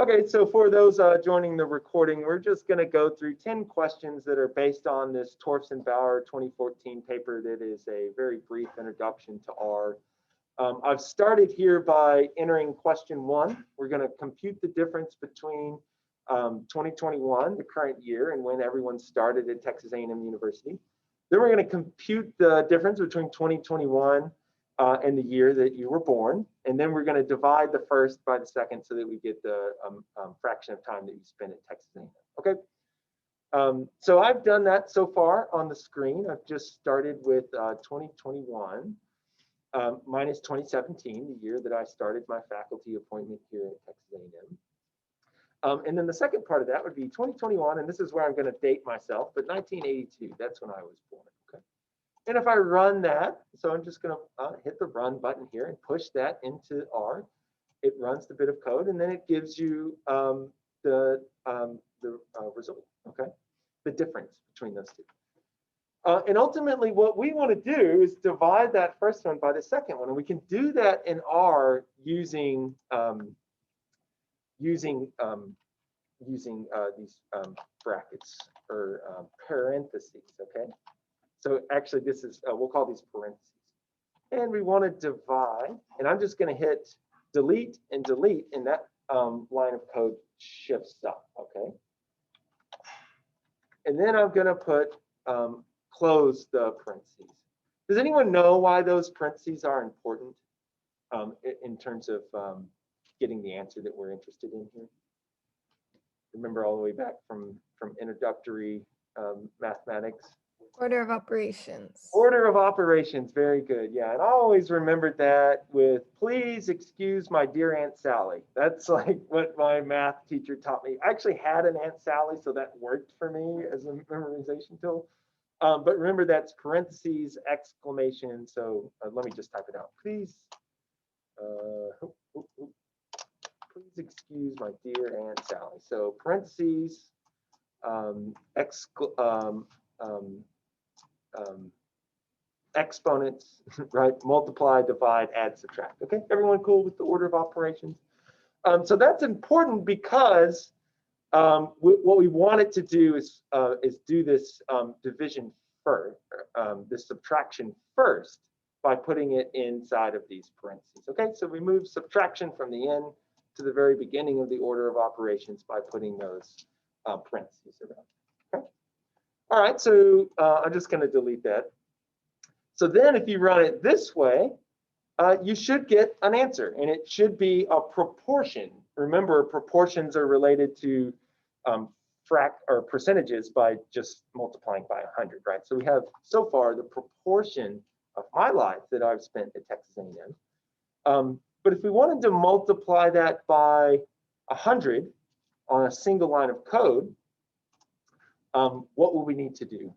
Okay, so for those joining the recording, we're just going to go through 10 questions that are based on this Torfson-Bauer 2014 paper that is a very brief introduction to R. I've started here by entering question 1. We're going to compute the difference between 2021, the current year, and when everyone started at Texas A&M University. Then we're going to compute the difference between 2021 and the year that you were born. And then we're going to divide the first by the second so that we get the fraction of time that you spent at Texas A&M. Okay. So I've done that so far on the screen. I've just started with 2021 minus 2017, the year that I started my faculty appointment here at Texas A&M. And then the second part of that would be 2021, and this is where I'm going to date myself, but 1982, that's when I was born. Okay. And if I run that, so I'm just going to hit the run button here and push that into R. It runs the bit of code, and then it gives you the result, okay? The difference between those two. And ultimately, what we want to do is divide that first one by the second one, and we can do that in R using these brackets or parentheses, okay? So actually, this is, we'll call these parentheses. And we want to divide, and I'm just going to hit delete and delete, and that line of code shifts up, okay? And then I'm going to put close the parentheses. Does anyone know why those parentheses are important in terms of getting the answer that we're interested in here? Remember all the way back from introductory mathematics? Order of operations. Order of operations, very good. Yeah, and I always remembered that with please excuse my dear Aunt Sally. That's like what my math teacher taught me. I actually had an Aunt Sally, so that worked for me as a memorization tool. But remember, that's parentheses, exclamation. So let me just type it out. Please, please excuse my dear Aunt Sally. So parentheses, exponents, right? Multiply, divide, add, subtract. Okay, everyone cool with the order of operations? So that's important because what we want it to do is do this division first, this subtraction first by putting it inside of these parentheses. Okay, so we move subtraction from the end to the very beginning of the order of operations by putting those parentheses around. Okay. All right, so I'm just going to delete that. So then if you run it this way, you should get an answer, and it should be a proportion. Remember, proportions are related to percentages by just multiplying by 100, right? So we have so far the proportion of my life that I've spent at Texas A&M. But if we wanted to multiply that by 100 on a single line of code, what will we need to do?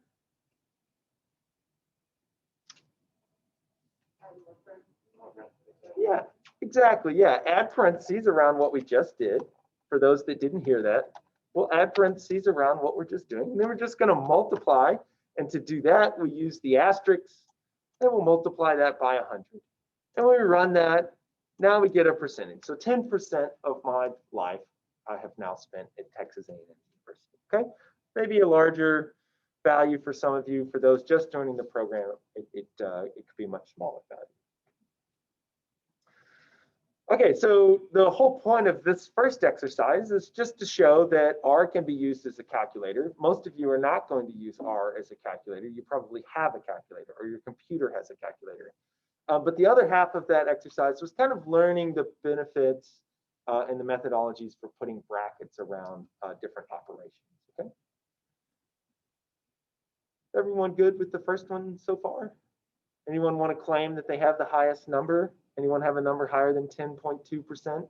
Yeah, exactly. Yeah, add parentheses around what we just did. For those that didn't hear that, we'll add parentheses around what we're just doing. And then we're just going to multiply. And to do that, we use the asterisks, and we'll multiply that by 100. And when we run that, now we get a percentage. So 10% of my life I have now spent at Texas A&M University. Okay, maybe a larger value for some of you. For those just joining the program, it could be a much smaller value. Okay, so the whole point of this first exercise is just to show that R can be used as a calculator. Most of you are not going to use R as a calculator. You probably have a calculator, or your computer has a calculator. But the other half of that exercise was kind of learning the benefits and the methodologies for putting brackets around different operations. Okay. Everyone good with the first one so far? Anyone want to claim that they have the highest number? Anyone have a number higher than 10.2%? 21.7.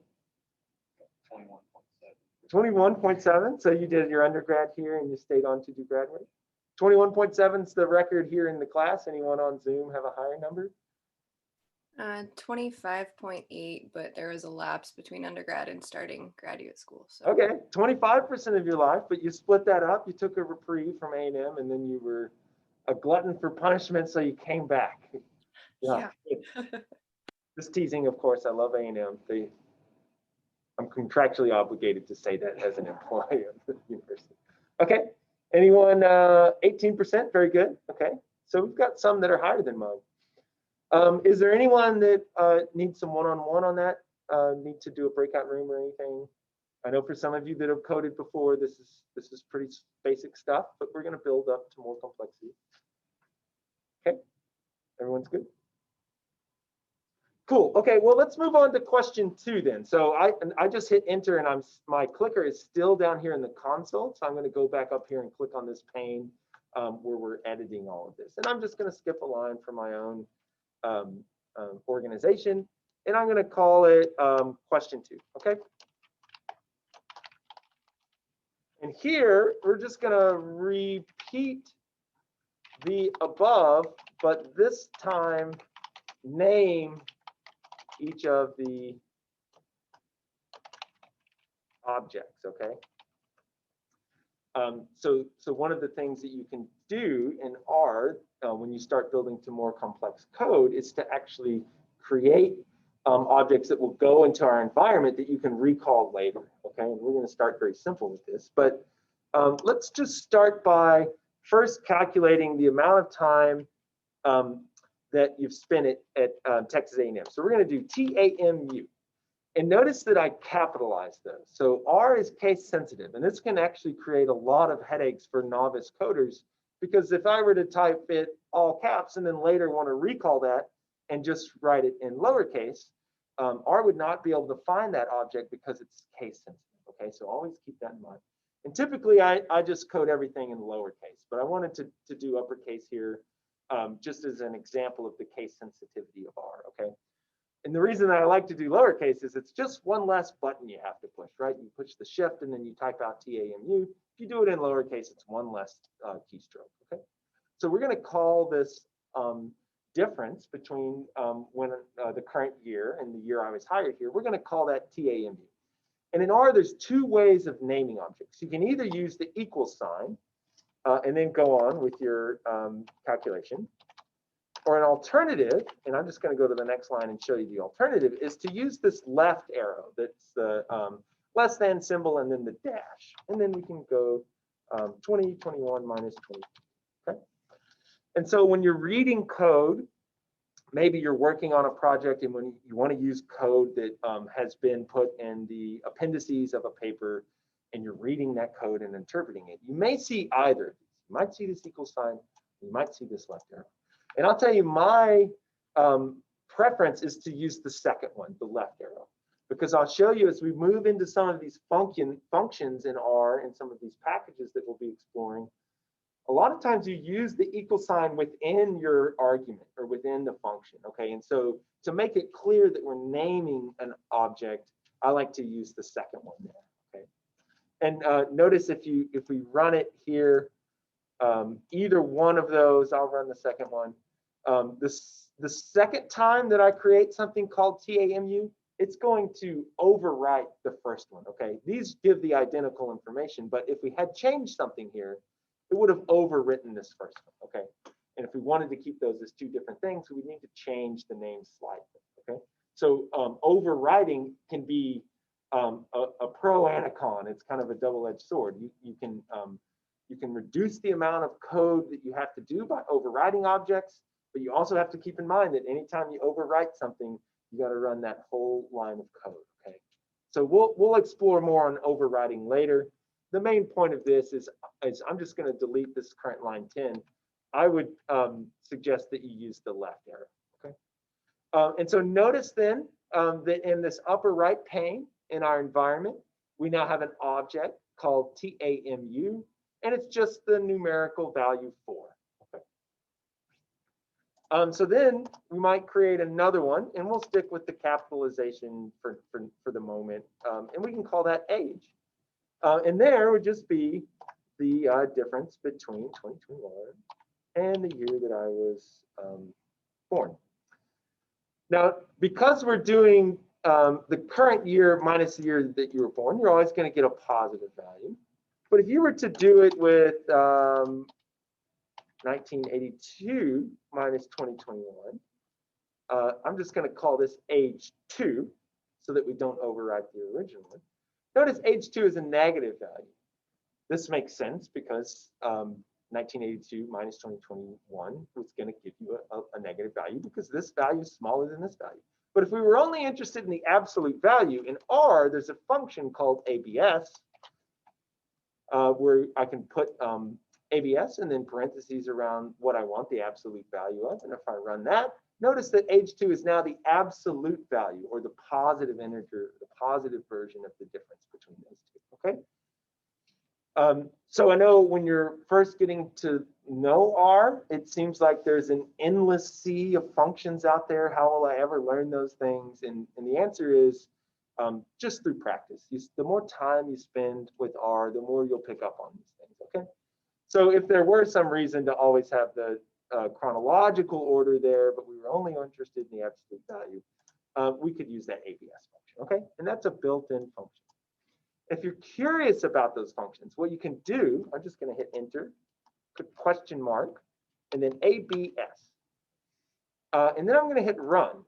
21.7. So you did your undergrad here and you stayed on to do grad work. 21.7 is the record here in the class. Anyone on Zoom have a higher number? 25.8, but there was a lapse between undergrad and starting graduate school. So. Okay, 25% of your life, but you split that up. You took a reprieve from A&M, and then you were a glutton for punishment, so you came back. Yeah. Just teasing, of course. I love A&M. I'm contractually obligated to say that as an employee of the university. Okay, anyone 18%? Very good. Okay, so we've got some that are higher than mine. Is there anyone that needs some one-on-one on that? Need to do a breakout room or anything? I know for some of you that have coded before, this is pretty basic stuff, but we're going to build up to more complexity. Okay, everyone's good? Cool. Okay, well, let's move on to question 2 then. So I just hit enter, and my clicker is still down here in the console. So I'm going to go back up here and click on this pane where we're editing all of this. And I'm just going to skip a line for my own organization, and I'm going to call it question 2. Okay. And here we're just going to repeat the above, but this time name each of the objects, okay? So one of the things that you can do in R when you start building to more complex code is to actually create objects that will go into our environment that you can recall later, okay? And we're going to start very simple with this, but let's just start by first calculating the amount of time that you've spent at Texas A&M. So we're going to do TAMU. And notice that I capitalized those. So R is case sensitive, and this can actually create a lot of headaches for novice coders, because if I were to type it all caps and then later want to recall that and just write it in lowercase, R would not be able to find that object because it's case sensitive. Okay, so always keep that in mind. And typically I just code everything in lowercase, but I wanted to do uppercase here just as an example of the case sensitivity of R, okay? And the reason that I like to do lowercase is it's just one less button you have to push, right? You push the shift and then you type out TAMU. If you do it in lowercase, it's one less keystroke, okay? So we're going to call this difference between when the current year and the year I was hired here, we're going to call that TAMU. And in R, there's 2 ways of naming objects. You can either use the equal sign and then go on with your calculation. Or an alternative, and I'm just going to go to the next line and show you the alternative, is to use this left arrow. That's the less than symbol and then the dash. And then we can go 20, 21 minus 20. Okay. And so when you're reading code, maybe you're working on a project and when you want to use code that has been put in the appendices of a paper, and you're reading that code and interpreting it, you may see either of these. You might see this equal sign, you might see this left arrow. And I'll tell you, my preference is to use the second one, the left arrow, because I'll show you as we move into some of these functions in R and some of these packages that we'll be exploring, a lot of times you use the equal sign within your argument or within the function, okay? And so to make it clear that we're naming an object, I like to use the second one there, okay? And notice if we run it here, either one of those, I'll run the second one. The second time that I create something called TAMU, it's going to overwrite the first one, okay? These give the identical information, but if we had changed something here, it would have overwritten this first one, okay? And if we wanted to keep those as 2 different things, we need to change the name slightly, okay? So overwriting can be a pro and a con. It's kind of a double-edged sword. You can reduce the amount of code that you have to do by overriding objects, but you also have to keep in mind that anytime you overwrite something, you got to run that whole line of code, okay? So we'll explore more on overriding later. The main point of this is I'm just going to delete this current line 10. I would suggest that you use the left arrow, okay? And so notice then that in this upper right pane in our environment, we now have an object called TAMU, and it's just the numerical value 4. Okay. So then we might create another one, and we'll stick with the capitalization for the moment, and we can call that age. And there would just be the difference between 2021 and the year that I was born. Now, because we're doing the current year minus the year that you were born, you're always going to get a positive value. But if you were to do it with 1982 minus 2021, I'm just going to call this age 2. so that we don't overwrite the original one. Notice H2 is a negative value. This makes sense because 1982 minus 2021 was going to give you a negative value because this value is smaller than this value. But if we were only interested in the absolute value, in R, there's a function called ABS, where I can put ABS and then parentheses around what I want the absolute value of. And if I run that, notice that H2 is now the absolute value, or the positive integer, the positive version of the difference between those two, okay? So I know when you're first getting to know R, it seems like there's an endless sea of functions out there. How will I ever learn those things? And the answer is just through practice. The more time you spend with R, the more you'll pick up on these things, okay? So if there were some reason to always have the chronological order there, but we were only interested in the absolute value, we could use that ABS function, okay? And that's a built-in function. If you're curious about those functions, what you can do, I'm just going to hit enter, put question mark, and then ABS. And then I'm going to hit run.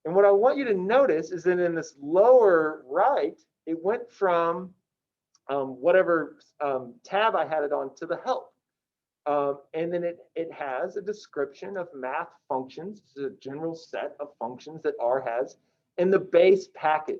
And what I want you to notice is that in this lower right, it went from whatever tab I had it on to the help. And then it has a description of math functions. It's a general set of functions that R has in the base package.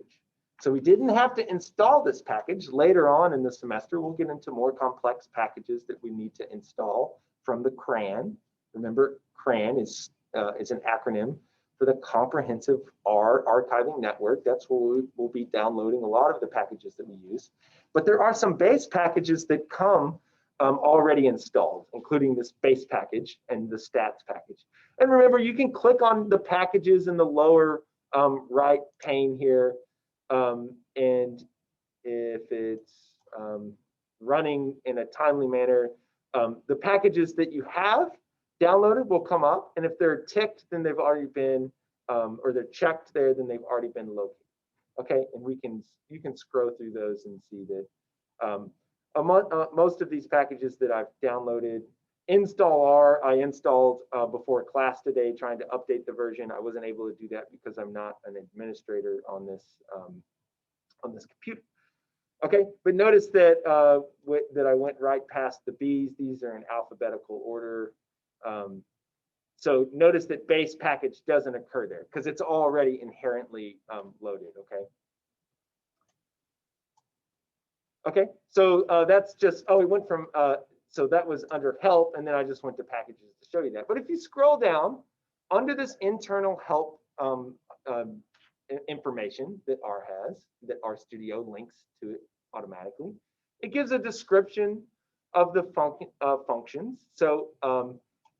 So we didn't have to install this package. Later on in the semester, we'll get into more complex packages that we need to install from the CRAN. Remember, CRAN is an acronym for the Comprehensive R Archiving Network. That's where we'll be downloading a lot of the packages that we use. But there are some base packages that come already installed, including this base package and the stats package. And remember, you can click on the packages in the lower right pane here. And if it's running in a timely manner, the packages that you have downloaded will come up. And if they're ticked, then they've already been, or they're checked there, then they've already been located. Okay, and you can scroll through those and see that most of these packages that I've downloaded install R. I installed before class today, trying to update the version. I wasn't able to do that because I'm not an administrator on this computer. Okay, but notice that that I went right past the B's. These are in alphabetical order. So notice that base package doesn't occur there because it's already inherently loaded. Okay. Okay, so that's just, we went from, so that was under help, and then I just went to packages to show you that. But if you scroll down under this internal help information that R has, that RStudio links to it automatically, it gives a description of the functions. So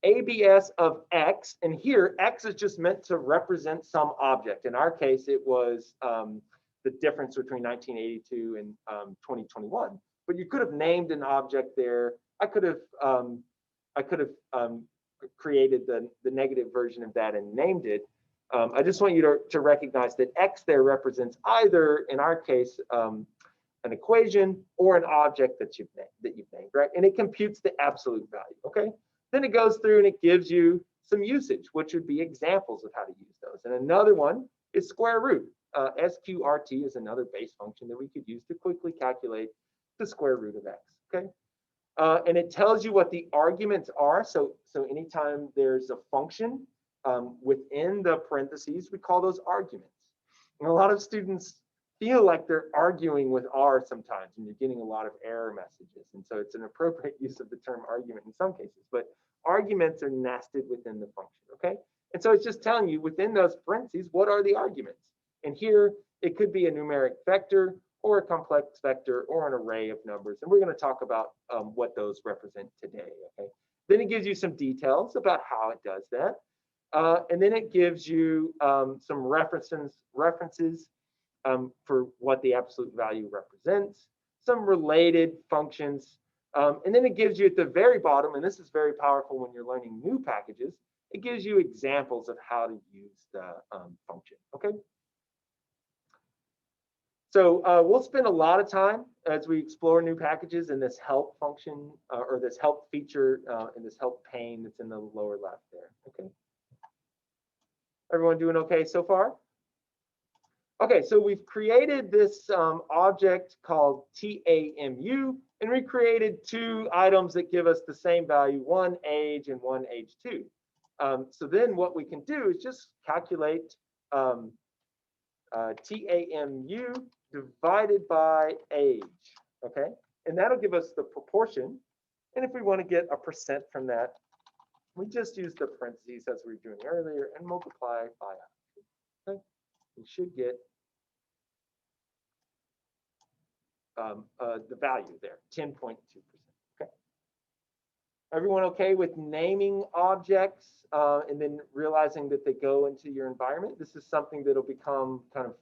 ABS of X, and here X is just meant to represent some object. In our case, it was the difference between 1982 and 2021. But you could have named an object there. I could have created the negative version of that and named it. I just want you to recognize that X there represents either, in our case, an equation or an object that you've named, right? And it computes the absolute value. Okay. Then it goes through and it gives you some usage, which would be examples of how to use those. And another one is square root. SQRT is another base function that we could use to quickly calculate the square root of X. Okay. And it tells you what the arguments are. So anytime there's a function within the parentheses, we call those arguments. And a lot of students feel like they're arguing with R sometimes, and you're getting a lot of error messages. And so it's an appropriate use of the term argument in some cases, but arguments are nested within the function, okay? And so it's just telling you within those parentheses, what are the arguments? And here, it could be a numeric vector or a complex vector or an array of numbers. And we're going to talk about what those represent today, okay? Then it gives you some details about how it does that. And then it gives you some references for what the absolute value represents, some related functions. And then it gives you at the very bottom, and this is very powerful when you're learning new packages, it gives you examples of how to use the function, okay? So we'll spend a lot of time as we explore new packages in this help function or this help feature in this help pane that's in the lower left there, okay? Everyone doing okay so far? Okay, so we've created this object called TAMU, and we created two items that give us the same value, one age and one age 2. So then what we can do is just calculate TAMU divided by age, okay? And that'll give us the proportion. And if we want to get a percent from that, we just use the parentheses as we were doing earlier and multiply by 100, okay? We should get the value there, 10.2%. Okay. Everyone okay with naming objects and then realizing that they go into your environment? This is something that'll become kind of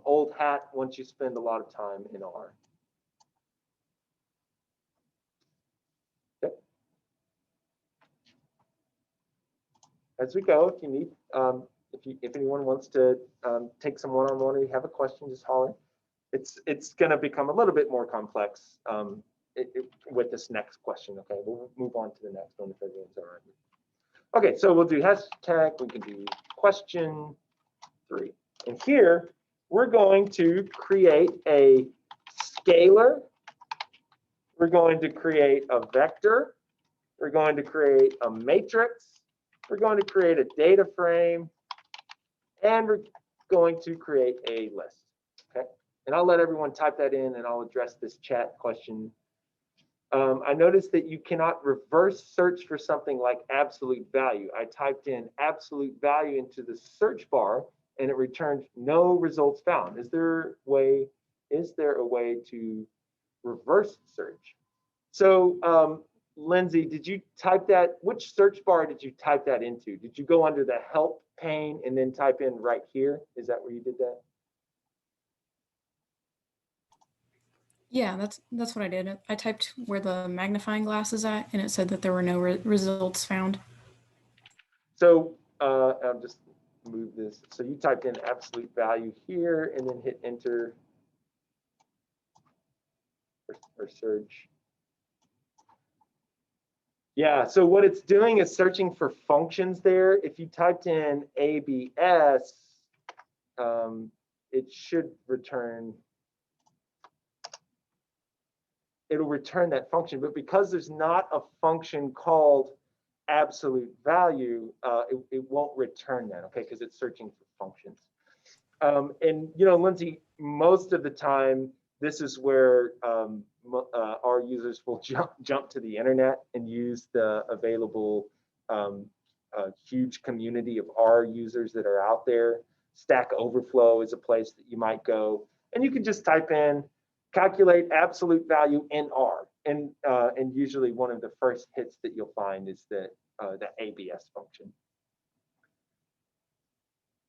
old hat once you spend a lot of time in R. Okay. As we go, if you need, if anyone wants to take some one-on-one or you have a question, just holler. It's going to become a little bit more complex with this next question. Okay, we'll move on to the next one if everyone's all right. Okay, so we'll do hashtag. We can do question 3, and here we're going to create a scalar. We're going to create a vector. We're going to create a matrix. We're going to create a data frame, and we're going to create a list. Okay. And I'll let everyone type that in and I'll address this chat question. I noticed that you cannot reverse search for something like absolute value. I typed in absolute value into the search bar and it returned no results found. Is there a way to reverse search? So Lindsay, did you type that? Which search bar did you type that into? Did you go under the help pane and then type in right here? Is that where you did that? Yeah, that's what I did. I typed where the magnifying glass is at, and it said that there were no results found. So I'll just move this. So you typed in absolute value here and then hit enter or search. Yeah, so what it's doing is searching for functions there. If you typed in ABS, it should return. It'll return that function, but because there's not a function called absolute value, it won't return that, okay, because it's searching for functions. And you know, Lindsay, most of the time, this is where our users will jump to the internet and use the available huge community of R users that are out there. Stack Overflow is a place that you might go, and you can just type in calculate absolute value in R, and usually one of the first hits that you'll find is the ABS function.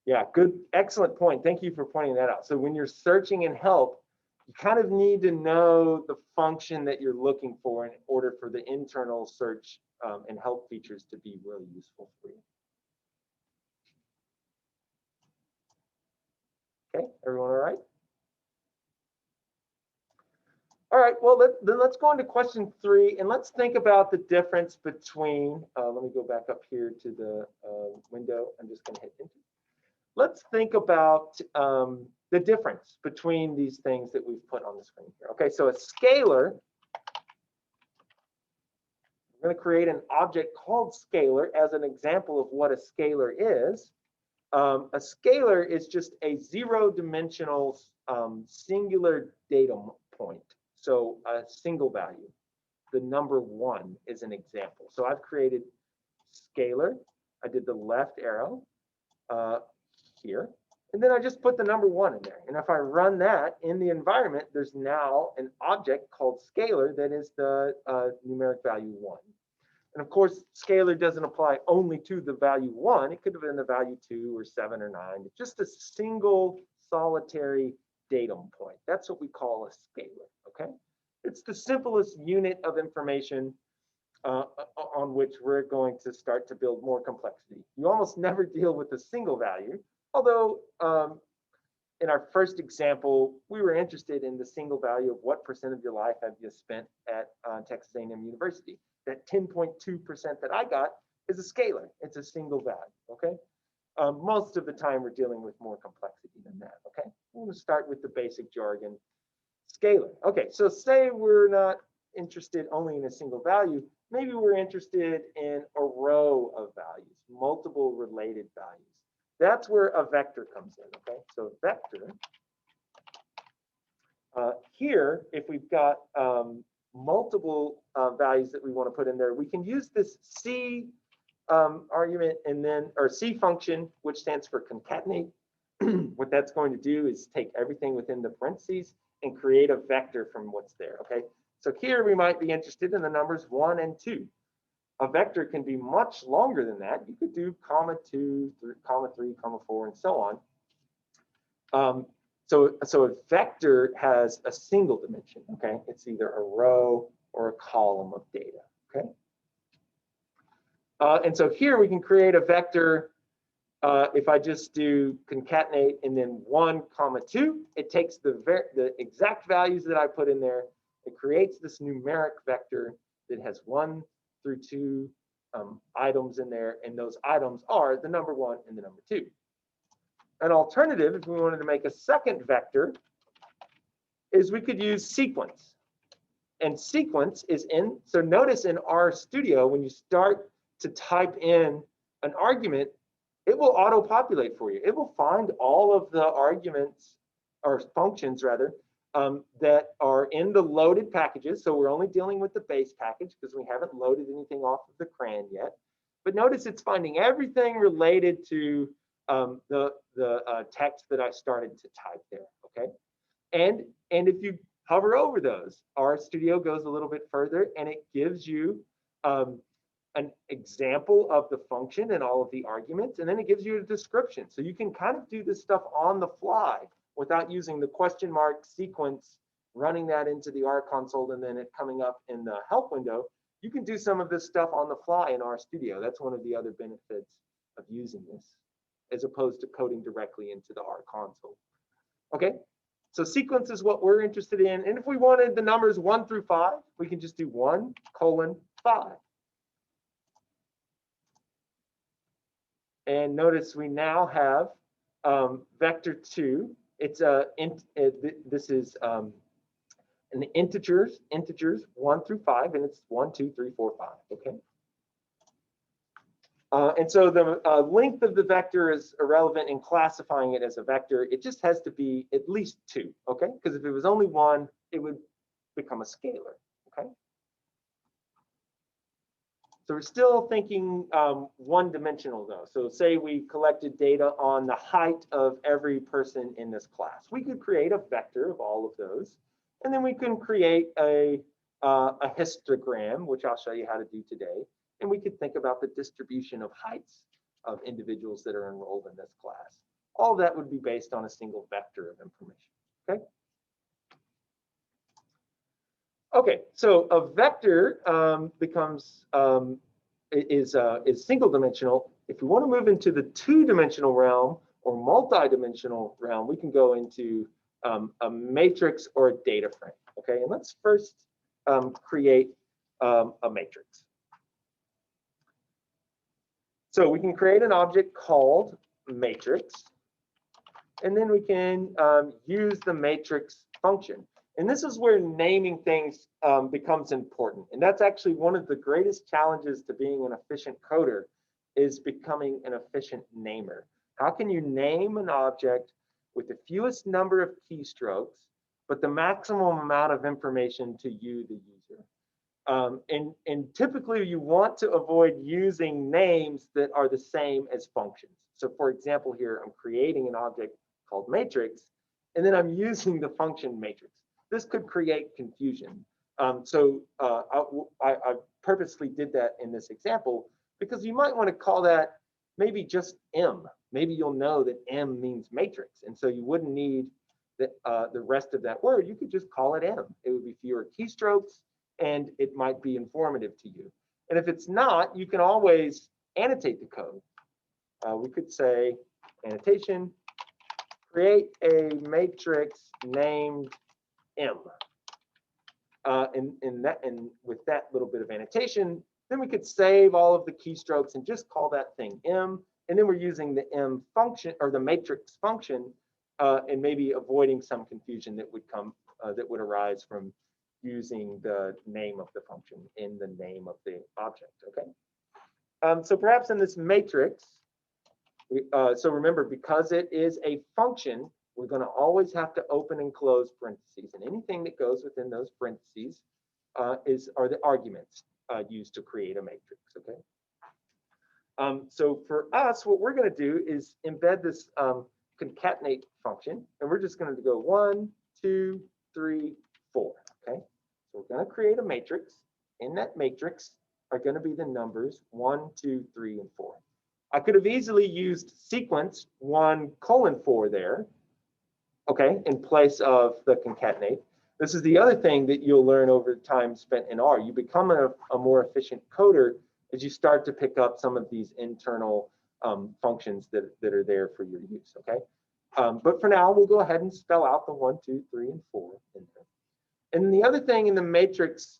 Yeah, good, excellent point. Thank you for pointing that out. So when you're searching in help, you kind of need to know the function that you're looking for in order for the internal search and help features to be really useful for you. Okay, everyone all right? All right, well, then let's go into question 3, and let's think about the difference between, let me go back up here to the window. I'm just going to hit enter. Let's think about the difference between these things that we've put on the screen here. Okay, so a scalar, we're going to create an object called scalar as an example of what a scalar is. A scalar is just a zero-dimensional singular data point. So a single value. The number 1 is an example. So I've created scalar. I did the left arrow here. And then I just put the number 1 in there. And if I run that in the environment, there's now an object called scalar that is the numeric value 1. And of course, scalar doesn't apply only to the value 1. It could have been the value 2 or 7 or 9. It's just a single solitary datum point. That's what we call a scalar, okay? It's the simplest unit of information on which we're going to start to build more complexity. You almost never deal with a single value, although in our first example, we were interested in the single value of what % of your life have you spent at Texas A&M University. That 10.2% that I got is a scalar. It's a single value, okay? Most of the time, we're dealing with more complexity than that, okay? We're going to start with the basic jargon. Scalar. Okay, so say we're not interested only in a single value. Maybe we're interested in a row of values, multiple related values. That's where a vector comes in, okay? So vector. Here, if we've got multiple values that we want to put in there, we can use this C argument and then, or C function, which stands for concatenate. What that's going to do is take everything within the parentheses and create a vector from what's there, okay? So here we might be interested in the numbers 1 and 2. A vector can be much longer than that. You could do comma 2, comma 3, comma 4, and so on. So a vector has a single dimension, okay? It's either a row or a column of data, okay? And so here we can create a vector. If I just do concatenate and then 1, comma 2, it takes the exact values that I put in there. It creates this numeric vector that has 1 through 2 items in there, and those items are the number 1 and the number 2. An alternative, if we wanted to make a second vector, is we could use sequence. And sequence is in, so notice in RStudio, when you start to type in an argument, it will auto-populate for you. It will find all of the arguments, or functions rather, that are in the loaded packages. So we're only dealing with the base package because we haven't loaded anything off of the CRAN yet. But notice it's finding everything related to the text that I started to type there, okay? And if you hover over those, RStudio goes a little bit further and it gives you an example of the function and all of the arguments, and then it gives you a description. So you can kind of do this stuff on the fly without using the question mark sequence, running that into the R console and then it coming up in the help window. You can do some of this stuff on the fly in RStudio. That's one of the other benefits of using this, as opposed to coding directly into the R console. Okay, so sequence is what we're interested in. And if we wanted the numbers 1 through 5, we can just do 1, 5. And notice we now have vector 2. It's this is an integers 1 through 5, and it's 1, 2, 3, 4, 5. Okay. And so the length of the vector is irrelevant in classifying it as a vector. It just has to be at least 2, okay? Because if it was only 1, it would become a scalar, okay? So we're still thinking one-dimensional though. So say we collected data on the height of every person in this class. We could create a vector of all of those, and then we can create a histogram, which I'll show you how to do today. And we could think about the distribution of heights of individuals that are enrolled in this class. All of that would be based on a single vector of information, okay? Okay, so a vector is single dimensional. If we want to move into the two-dimensional realm or multi-dimensional realm, we can go into a matrix or a data frame, okay? And let's first create a matrix. So we can create an object called matrix, and then we can use the matrix function. And this is where naming things becomes important. And that's actually one of the greatest challenges to being an efficient coder, is becoming an efficient namer. How can you name an object with the fewest number of keystrokes, but the maximum amount of information to you, the user? And typically you want to avoid using names that are the same as functions. So for example, here I'm creating an object called matrix, and then I'm using the function matrix. This could create confusion. I purposely did that in this example because you might want to call that maybe just M. Maybe you'll know that M means matrix, and so you wouldn't need the rest of that word. You could just call it M. It would be fewer keystrokes, and it might be informative to you. And if it's not, you can always annotate the code. We could say annotation, create a matrix named M. And with that little bit of annotation, then we could save all of the keystrokes and just call that thing M, And then we're using the M function or the matrix function, and maybe avoiding some confusion that would come that would arise from using the name of the function in the name of the object. Okay. So perhaps in this matrix, so remember, because it is a function, we're going to always have to open and close parentheses, and anything that goes within those parentheses are the arguments used to create a matrix. Okay. So for us, what we're going to do is embed this concatenate function, and we're just going to go 1, 2, 3, 4. Okay. So we're going to create a matrix. In that matrix are going to be the numbers 1, 2, 3, and 4. I could have easily used sequence 1:4 there, okay, in place of the concatenate. This is the other thing that you'll learn over time spent in R. You become a more efficient coder as you start to pick up some of these internal functions that are there for your use, okay? But for now, we'll go ahead and spell out the 1, 2, 3, and 4 in there. And the other thing in the matrix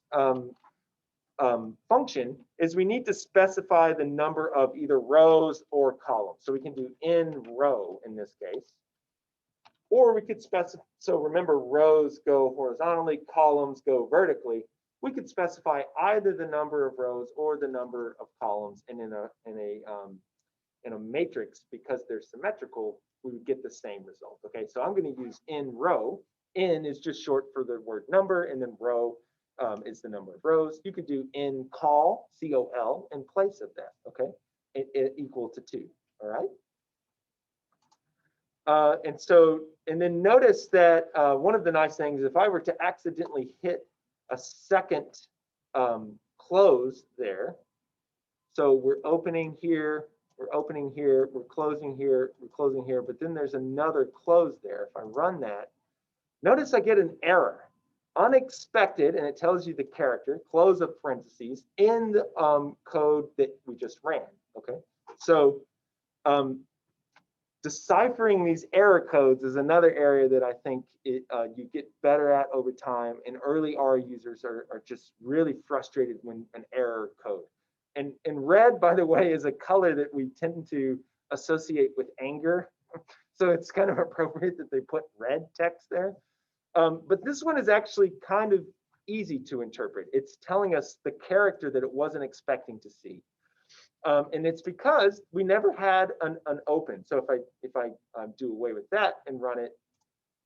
function is we need to specify the number of either rows or columns. So we can do in row in this case, or we could specify, so remember rows go horizontally, columns go vertically. We could specify either the number of rows or the number of columns, and in a matrix, because they're symmetrical, we would get the same result. Okay, so I'm going to use in row. In is just short for the word number, and then row is the number of rows. You could do in col, C-O-L, in place of that, okay? It equal to 2, all right? And then notice that one of the nice things, if I were to accidentally hit a second close there, so we're opening here, we're opening here, we're closing here, we're closing here, but then there's another close there. If I run that, notice I get an error. Unexpected, and it tells you the character, close of parentheses, in the code that we just ran, okay? So deciphering these error codes is another area that I think you get better at over time, and early R users are just really frustrated when an error code. And red, by the way, is a color that we tend to associate with anger. So it's kind of appropriate that they put red text there. But this one is actually kind of easy to interpret. It's telling us the character that it wasn't expecting to see. And it's because we never had an open. So if I do away with that and run it,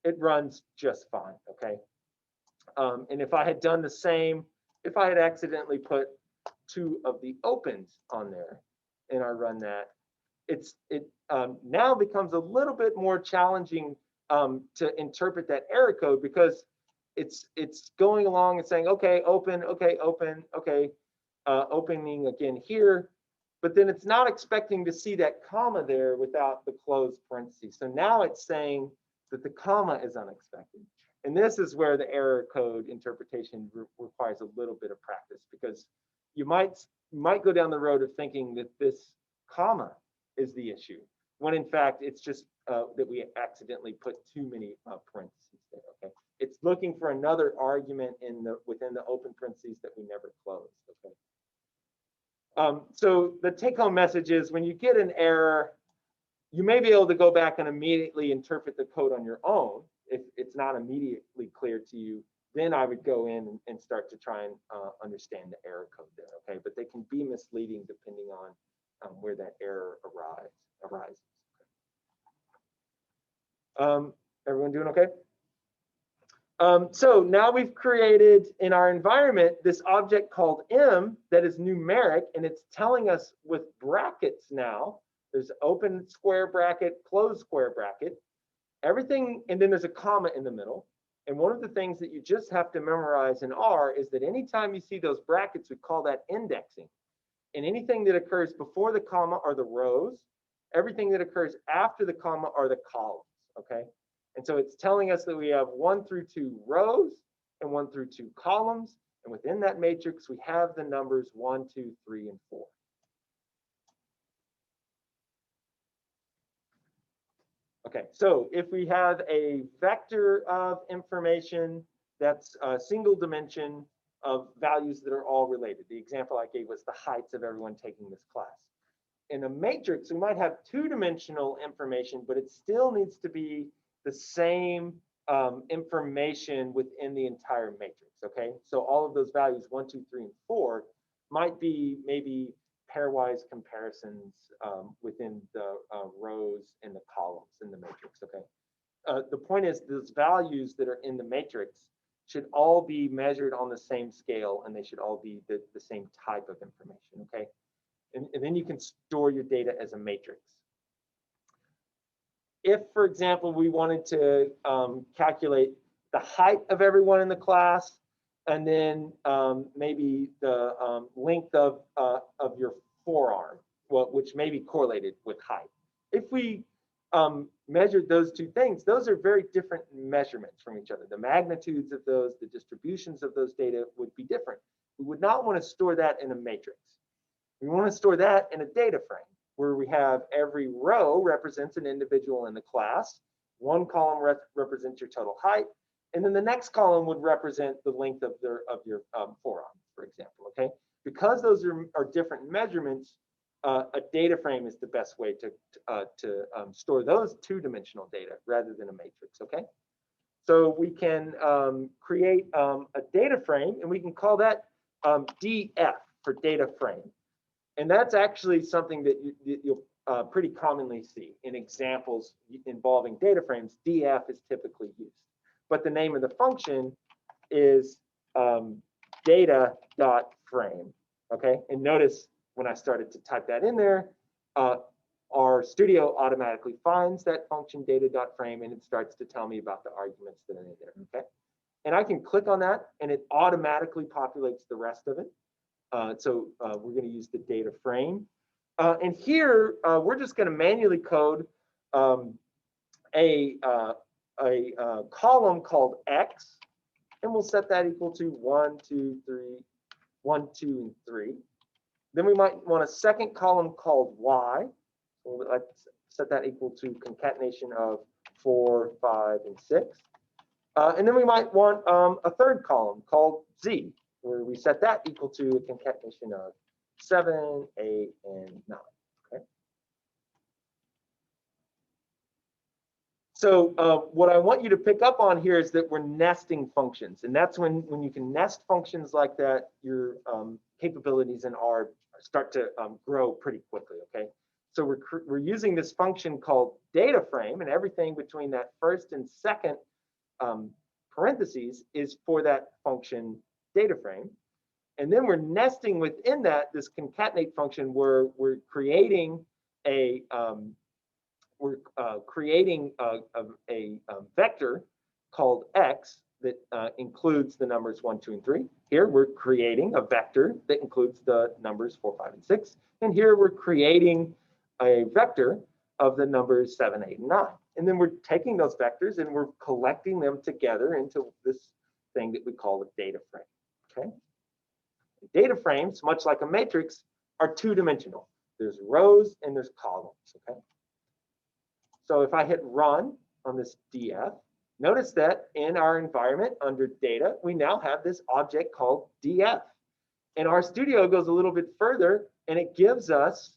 it runs just fine, okay? And if I had done the same, if I had accidentally put 2 of the opens on there and I run that, it now becomes a little bit more challenging to interpret that error code, because it's going along and saying, okay, open, okay, open, okay, opening again here, but then it's not expecting to see that comma there without the closed parentheses. So now it's saying that the comma is unexpected. And this is where the error code interpretation requires a little bit of practice, because you might go down the road of thinking that this comma is the issue, when in fact it's just that we accidentally put too many parentheses there. Okay, it's looking for another argument within the open parentheses that we never closed. Okay. So the take-home message is, when you get an error, you may be able to go back and immediately interpret the code on your own. If it's not immediately clear to you, then I would go in and start to try and understand the error code there. Okay, but they can be misleading depending on where that error arises. Everyone doing okay? So now we've created in our environment this object called M that is numeric, and it's telling us with brackets now. There's open square bracket, closed square bracket, everything, and then there's a comma in the middle. And one of the things that you just have to memorize in R is that anytime you see those brackets, we call that indexing. And anything that occurs before the comma are the rows. Everything that occurs after the comma are the columns, okay? And so it's telling us that we have 1 through 2 rows and 1 through 2 columns. And within that matrix, we have the numbers 1, 2, 3, and 4. Okay, so if we have a vector of information that's a single dimension of values that are all related. The example I gave was the heights of everyone taking this class. in a matrix, we might have two-dimensional information, but it still needs to be the same information within the entire matrix, okay? So all of those values, 1, 2, 3, and 4, might be maybe pairwise comparisons within the rows and the columns in the matrix, okay? The point is those values that are in the matrix should all be measured on the same scale, and they should all be the same type of information, okay? And then you can store your data as a matrix. If, for example, we wanted to calculate the height of everyone in the class, and then maybe the length of your forearm, well, which may be correlated with height. If we measured those two things, those are very different measurements from each other. The magnitudes of those, the distributions of those data would be different. We would not want to store that in a matrix. We want to store that in a data frame where we have every row represents an individual in the class. One column represents your total height, and then the next column would represent the length of your forearm, for example, okay? Because those are different measurements, a data frame is the best way to store those two-dimensional data rather than a matrix, okay? So we can create a data frame, and we can call that DF for data frame. And that's actually something that you'll pretty commonly see in examples involving data frames. DF is typically used, but the name of the function is data.frame, okay? And notice when I started to type that in there, RStudio automatically finds that function data.frame, and it starts to tell me about the arguments that are in there, okay? And I can click on that, and it automatically populates the rest of it. So we're going to use the data frame. And here, we're just going to manually code a column called X, and we'll set that equal to 1, 2, 3, 1, 2, and 3. Then we might want a second column called Y. So let's set that equal to concatenation of 4, 5, and 6. And then we might want a third column called Z, where we set that equal to a concatenation of 7, 8, and 9. Okay. So what I want you to pick up on here is that we're nesting functions, and that's when you can nest functions like that, your capabilities in R start to grow pretty quickly. Okay. So we're using this function called data frame, and everything between that first and second parentheses is for that function data frame. And then we're nesting within that this concatenate function where we're creating a vector called X that includes the numbers 1, 2, and 3. Here we're creating a vector that includes the numbers 4, 5, and 6. And here we're creating a vector of the numbers 7, 8, and 9. And then we're taking those vectors and we're collecting them together into this thing that we call the data frame. Okay. Data frames, much like a matrix, are two-dimensional. There's rows and there's columns. Okay. So if I hit run on this DF, notice that in our environment under data, we now have this object called DF. And RStudio goes a little bit further and it gives us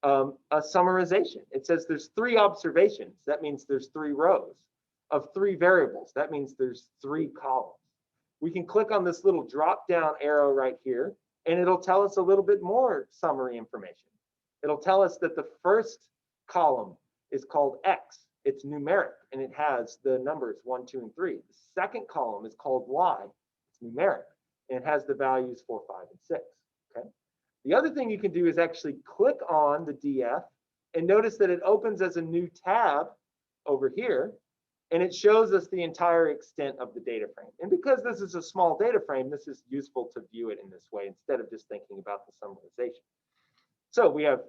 a summarization. It says there's 3 observations. That means there's 3 rows of 3 variables. That means there's 3 columns. We can click on this little drop down arrow right here, and it'll tell us a little bit more summary information. It'll tell us that the first column is called X. It's numeric, and it has the numbers 1, 2, and 3. The second column is called Y. It's numeric, and it has the values 4, 5, and 6. Okay. The other thing you can do is actually click on the DF, and notice that it opens as a new tab over here, and it shows us the entire extent of the data frame. And because this is a small data frame, this is useful to view it in this way instead of just thinking about the summarization. So we have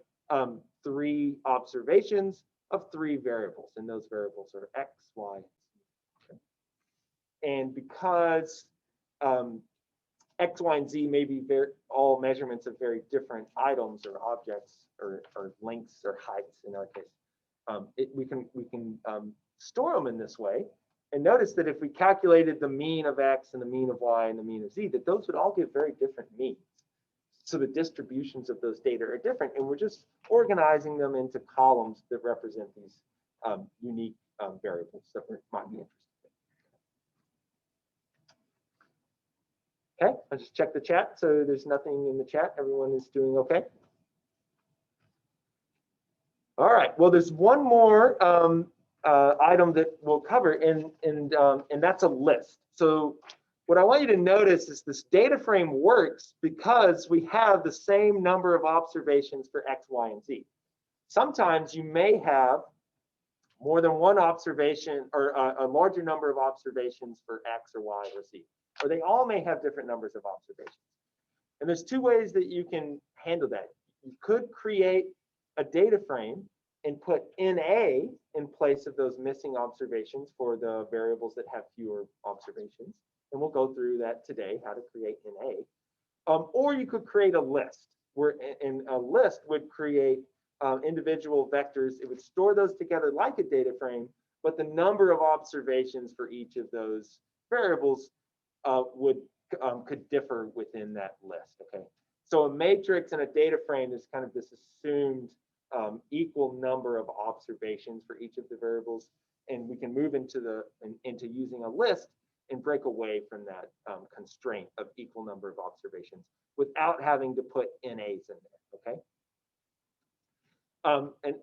3 observations of 3 variables, and those variables are X, Y, and Z. Okay. And because X, Y, and Z may be all measurements of very different items or objects or lengths or heights in our case, we can store them in this way. And notice that if we calculated the mean of X and the mean of Y and the mean of Z, that those would all give very different means. So the distributions of those data are different, and we're just organizing them into columns that represent these unique variables that we might be interested in. Okay, I'll just check the chat. So there's nothing in the chat. Everyone is doing okay. All right. Well, there's one more item that we'll cover, and that's a list. So what I want you to notice is this data frame works because we have the same number of observations for X, Y, and Z. Sometimes you may have more than one observation or a larger number of observations for X or Y or Z, or they all may have different numbers of observations. And there's two ways that you can handle that. You could create a data frame and put NA in place of those missing observations for the variables that have fewer observations. And we'll go through that today, how to create NA. Or you could create a list, where in a list would create individual vectors. It would store those together like a data frame, but the number of observations for each of those variables could differ within that list. Okay, so a matrix and a data frame is kind of this assumed equal number of observations for each of the variables, and we can move into using a list and break away from that constraint of equal number of observations without having to put NAs in there. Okay.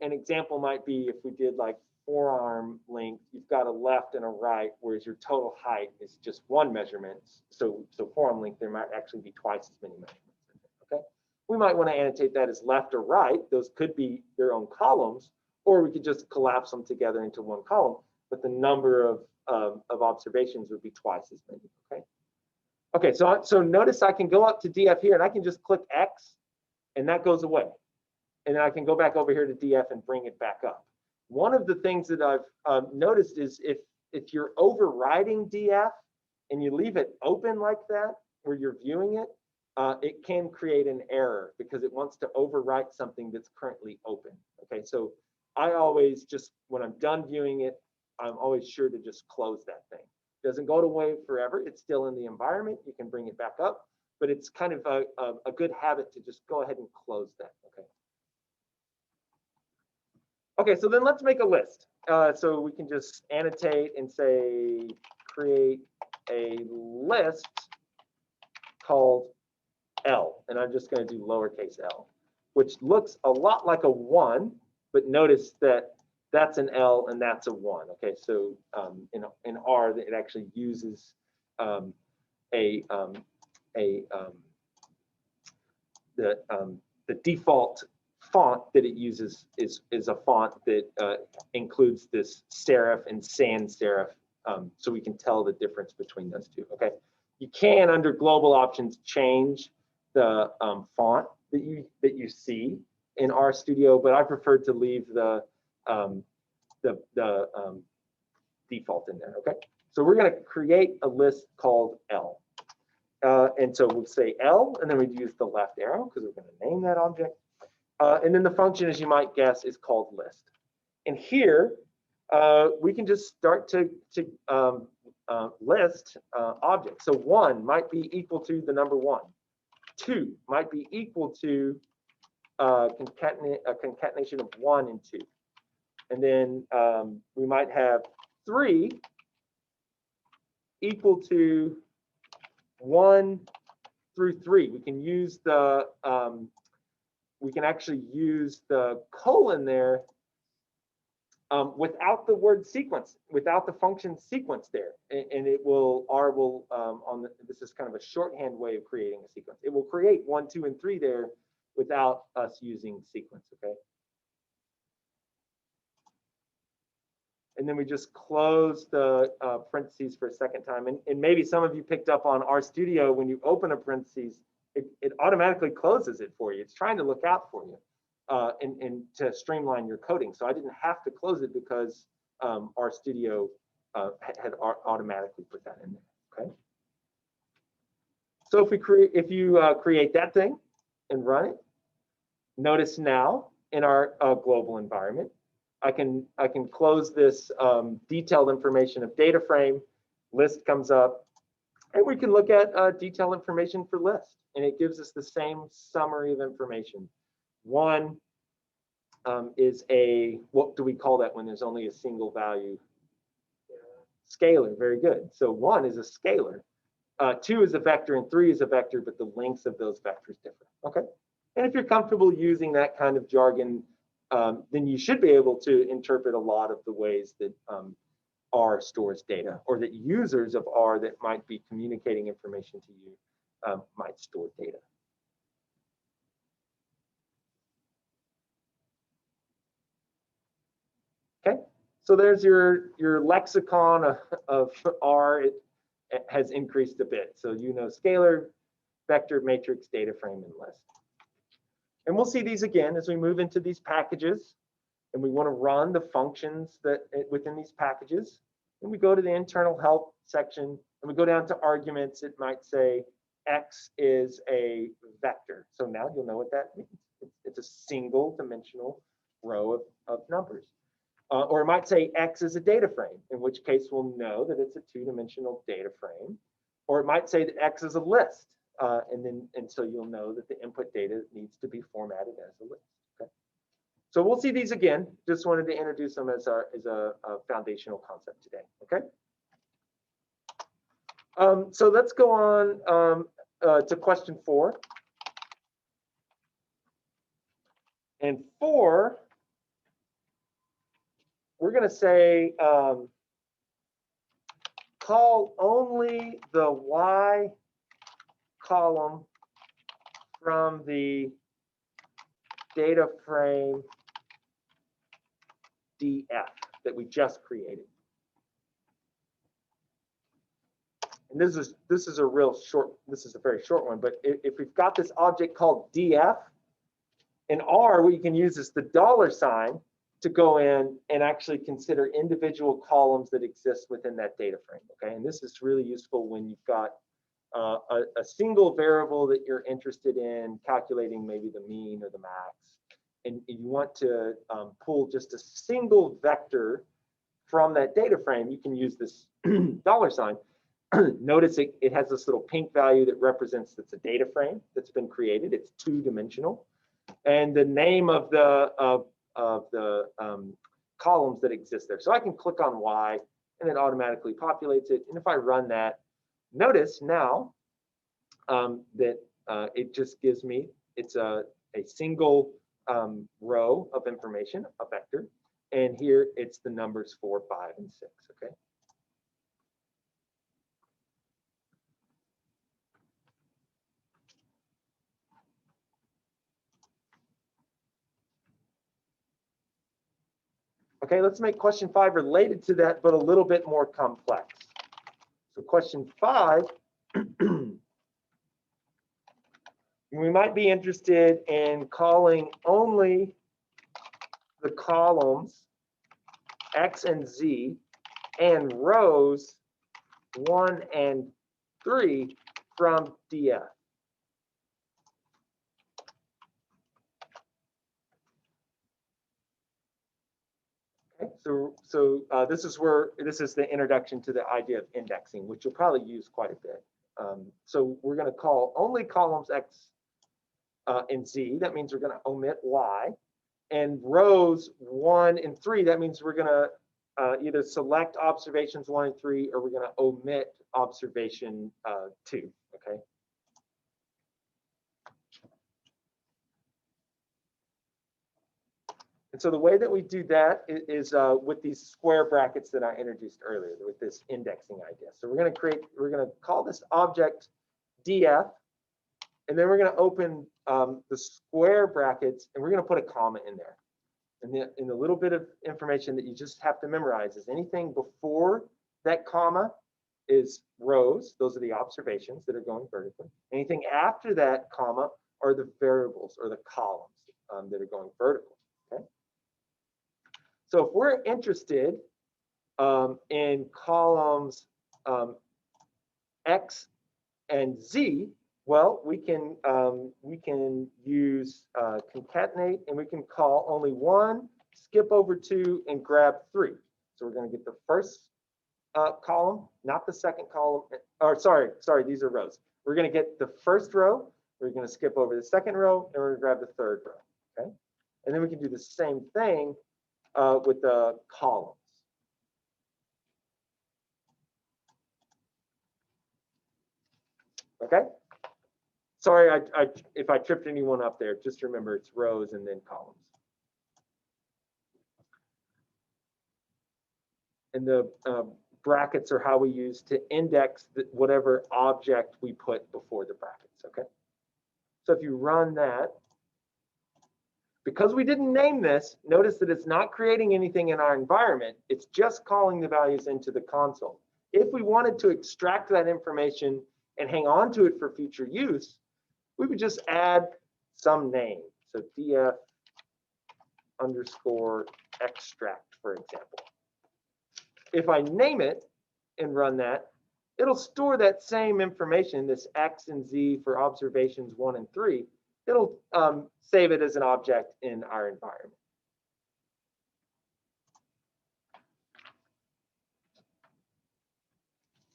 An example might be if we did like forearm length, you've got a left and a right, whereas your total height is just one measurement. So forearm length, there might actually be twice as many measurements in there. Okay. We might want to annotate that as left or right. Those could be their own columns, or we could just collapse them together into one column, but the number of observations would be twice as many. Okay. Okay, so notice I can go up to DF here and I can just click X and that goes away. And then I can go back over here to DF and bring it back up. One of the things that I've noticed is if you're overriding DF and you leave it open like that, where you're viewing it, it can create an error because it wants to overwrite something that's currently open. Okay, so I always just, when I'm done viewing it, I'm always sure to just close that thing. It doesn't go away forever. It's still in the environment. You can bring it back up, but it's kind of a good habit to just go ahead and close that. Okay. Okay, so then let's make a list. So we can just annotate and say, create a list called L, and I'm just going to do lowercase l, which looks a lot like a 1, but notice that that's an L and that's a 1. Okay, so in R, it actually uses the default font that it uses is a font that includes this serif and sans serif, so we can tell the difference between those two. Okay, you can under global options change the font that you see in RStudio, but I prefer to leave the default in there. Okay, so we're going to create a list called L, and so we'll say L, and then we'd use the left arrow because we're going to name that object. And then the function, as you might guess, is called list. And here, we can just start to list objects. So 1 might be equal to the number 1. 2 might be equal to a concatenation of 1 and 2. And then we might have 3 equal to 1 through 3. We can use the we can actually use the colon there without the word sequence, without the function sequence there, and it will this is kind of a shorthand way of creating a sequence. It will create 1, 2, and 3 there without us using sequence. Okay. And then we just close the parentheses for a second time. And maybe some of you picked up on RStudio, when you open a parentheses, it automatically closes it for you. It's trying to look out for you and to streamline your coding. So I didn't have to close it because RStudio had automatically put that in there. Okay. So if you create that thing and run it, notice now in our global environment, I can close this detailed information of data frame. List comes up, And we can look at detailed information for list, and it gives us the same summary of information. One is a, what do we call that when there's only a single value? Scalar, very good. So 1 is a scalar. 2 is a vector, and 3 is a vector, but the lengths of those vectors differ. Okay. And if you're comfortable using that kind of jargon, then you should be able to interpret a lot of the ways that R stores data, or that users of R that might be communicating information to you might store data. Okay, so there's your lexicon of R. It has increased a bit. So you know scalar, vector, matrix, data frame, and list. And we'll see these again as we move into these packages, and we want to run the functions that within these packages. And we go to the internal help section, and we go down to arguments. It might say X is a vector. So now you'll know what that means. It's a single dimensional row of numbers. Or it might say X is a data frame, in which case we'll know that it's a two-dimensional data frame. Or it might say that X is a list, and so you'll know that the input data needs to be formatted as a list. Okay. So we'll see these again. Just wanted to introduce them as a foundational concept today. Okay. So let's go on to question 4. And 4. We're going to say call only the Y column from the data frame DF that we just created. And this is a real short, this is a very short one, but if we've got this object called DF, in R, what you can use is the $sign to go in and actually consider individual columns that exist within that data frame. Okay, and this is really useful when you've got a single variable that you're interested in calculating, maybe the mean or the max, and you want to pull just a single vector from that data frame. You can use this $sign. Notice it has this little pink value that represents that's a data frame that's been created. It's two-dimensional, and the name of the columns that exist there. So I can click on Y, and it automatically populates it. And if I run that, notice now that it just gives me, it's a single row of information, a vector, and here it's the numbers 4, 5, and 6. Okay. Okay, let's make question 5 related to that, but a little bit more complex. So question 5, we might be interested in calling only the columns X and Z and rows 1 and 3 from DF. Okay, so this is the introduction to the idea of indexing, which you'll probably use quite a bit. So we're going to call only columns X and Z. That means we're going to omit Y. And rows 1 and 3, that means we're going to either select observations 1 and 3, or we're going to omit observation 2. Okay. And so the way that we do that is with these square brackets that I introduced earlier, with this indexing idea. So we're going to call this object DF, and then we're going to open the square brackets, and we're going to put a comma in there. And the little bit of information that you just have to memorize is anything before that comma is rows. Those are the observations that are going vertically. Anything after that comma are the variables or the columns that are going vertical. Okay. So if we're interested in columns X and Z, well, we can use concatenate, and we can call only 1, skip over 2, and grab 3. So we're going to get the first column, not the second column. Or sorry, these are rows. We're going to get the first row. We're going to skip over the second row, and we're going to grab the third row. Okay, and then we can do the same thing with the columns. Okay. Sorry, if I tripped anyone up there, just remember it's rows and then columns. And the brackets are how we use to index whatever object we put before the brackets, okay? So if you run that, because we didn't name this, notice that it's not creating anything in our environment. It's just calling the values into the console. If we wanted to extract that information and hang on to it for future use, we would just add some name. So df underscore extract, for example. If I name it and run that, it'll store that same information, this X and Z for observations 1 and 3. It'll save it as an object in our environment.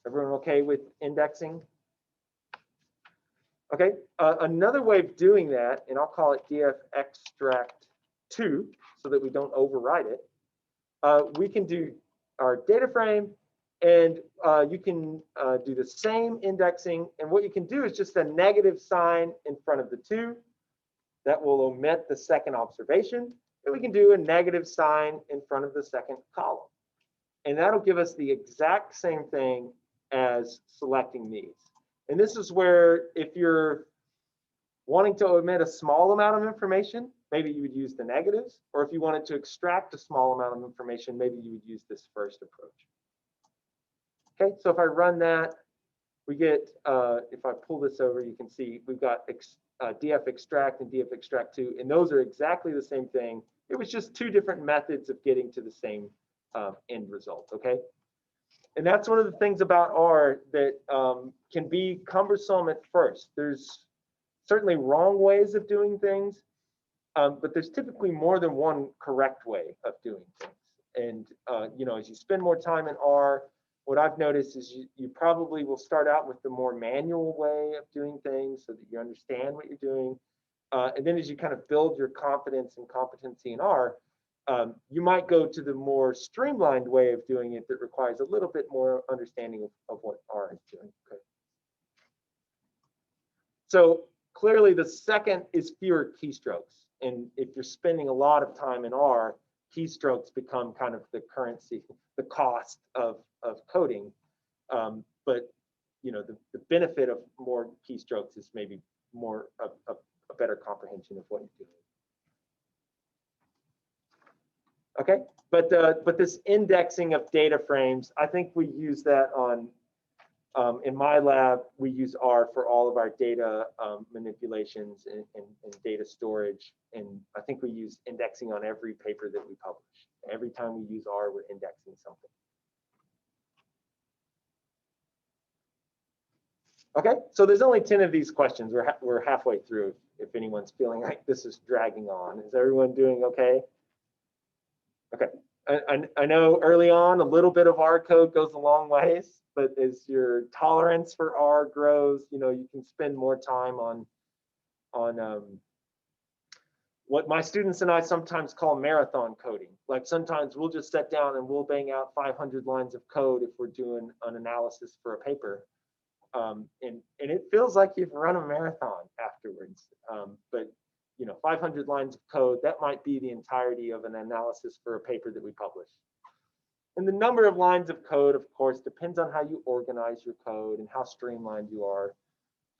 Everyone okay with indexing? Okay, another way of doing that, and I'll call it df extract 2 so that we don't override it. We can do our data frame, and you can do the same indexing, and what you can do is just a negative sign in front of the 2 that will omit the second observation, and we can do a negative sign in front of the second column, and that'll give us the exact same thing as selecting these. And this is where, if you're wanting to omit a small amount of information, maybe you would use the negatives, or if you wanted to extract a small amount of information, maybe you would use this first approach. Okay, so if I run that, we get, if I pull this over, you can see we've got df extract and df extract 2, and those are exactly the same thing. It was just 2 different methods of getting to the same end result, okay? And that's one of the things about R that can be cumbersome at first. There's certainly wrong ways of doing things, but there's typically more than one correct way of doing things. And you know, as you spend more time in R, what I've noticed is you probably will start out with the more manual way of doing things so that you understand what you're doing. And then as you kind of build your confidence and competency in R, you might go to the more streamlined way of doing it that requires a little bit more understanding of what R is doing. Okay. So clearly the second is fewer keystrokes. And if you're spending a lot of time in R, keystrokes become kind of the currency, the cost of coding. But you know, the benefit of more keystrokes is maybe more a better comprehension of what you're doing. Okay, but this indexing of data frames, I think we use that on, in my lab, we use R for all of our data manipulations and data storage. And I think we use indexing on every paper that we publish. Every time we use R, we're indexing something. Okay, so there's only 10 of these questions. We're halfway through if anyone's feeling like this is dragging on. Is everyone doing okay? Okay, I know early on a little bit of R code goes a long ways, but as your tolerance for R grows, you know, you can spend more time on what my students and I sometimes call marathon coding. Like sometimes we'll just sit down and we'll bang out 500 lines of code if we're doing an analysis for a paper. And it feels like you've run a marathon afterwards. But you know, 500 lines of code, that might be the entirety of an analysis for a paper that we publish. And the number of lines of code, of course, depends on how you organize your code and how streamlined you are.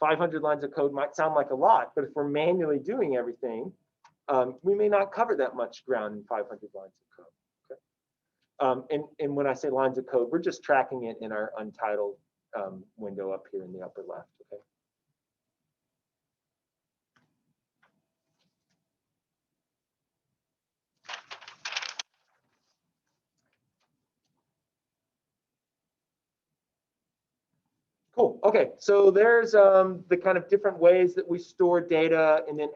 500 lines of code might sound like a lot, but if we're manually doing everything, we may not cover that much ground in 500 lines of code. Okay? And when I say lines of code, we're just tracking it in our untitled window up here in the upper left. Okay. Cool. Okay, so there's the kind of different ways that we store data, and then